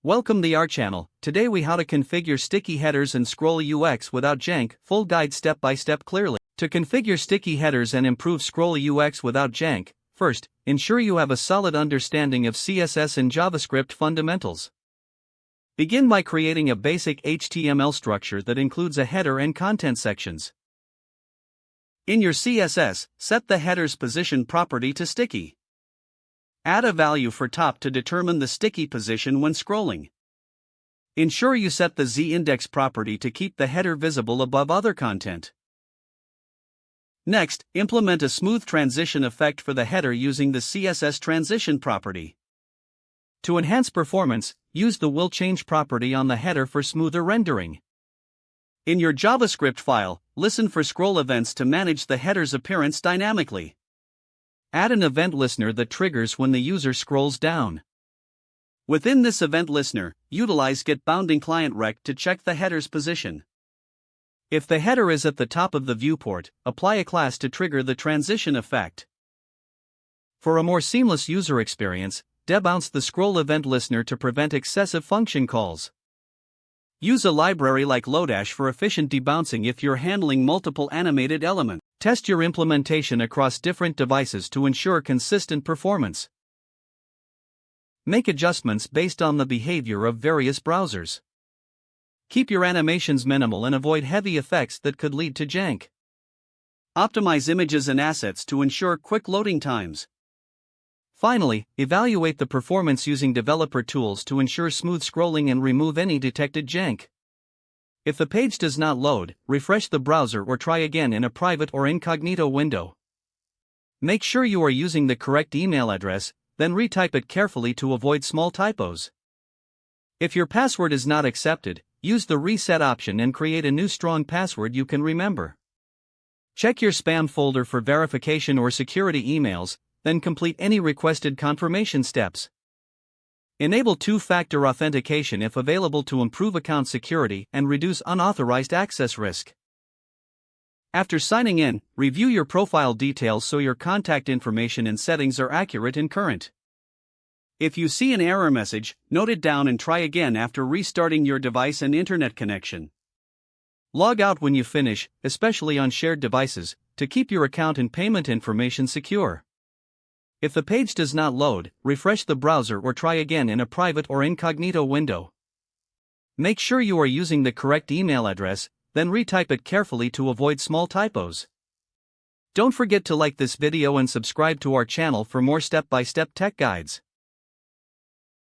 Welcome to our channel. Today we how to configure sticky headers and scroll UX without jank, full guide step by step clearly. To configure sticky headers and improve scroll UX without jank, first, ensure you have a solid understanding of CSS and JavaScript fundamentals. Begin by creating a basic HTML structure that includes a header and content sections. In your CSS, set the header's position property to sticky. Add a value for top to determine the sticky position when scrolling. Ensure you set the z-index property to keep the header visible above other content. Next, implement a smooth transition effect for the header using the CSS transition property. To enhance performance, use the will change property on the header for smoother rendering. In your JavaScript file, listen for scroll events to manage the header's appearance dynamically. Add an event listener that triggers when the user scrolls down. Within this event listener, utilize getBoundingClientRec to check the header's position. If the header is at the top of the viewport, apply a class to trigger the transition effect. For a more seamless user experience, debounce the scroll event listener to prevent excessive function calls. Use a library like Lodash for efficient debouncing if you're handling multiple animated elements. Test your implementation across different devices to ensure consistent performance. Make adjustments based on the behavior of various browsers. Keep your animations minimal and avoid heavy effects that could lead to jank. Optimize images and assets to ensure quick loading times. Finally, evaluate the performance using developer tools to ensure smooth scrolling and remove any detected jank. If the page does not load, refresh the browser or try again in a private or incognito window. Make sure you are using the correct email address, then retype it carefully to avoid small typos. If your password is not accepted, use the reset option and create a new strong password you can remember. Check your spam folder for verification or security emails, then complete any requested confirmation steps. Enable two-factor authentication if available to improve account security and reduce unauthorized access risk. After signing in, review your profile details so your contact information and settings are accurate and current. If you see an error message, note it down and try again after restarting your device and internet connection. Log out when you finish, especially on shared devices, to keep your account and payment information secure. If the page does not load, refresh the browser or try again in a private or incognito window. Make sure you are using the correct email address, then retype it carefully to avoid small typos. Don't forget to like this video and subscribe to our channel for more step-by-step tech guides.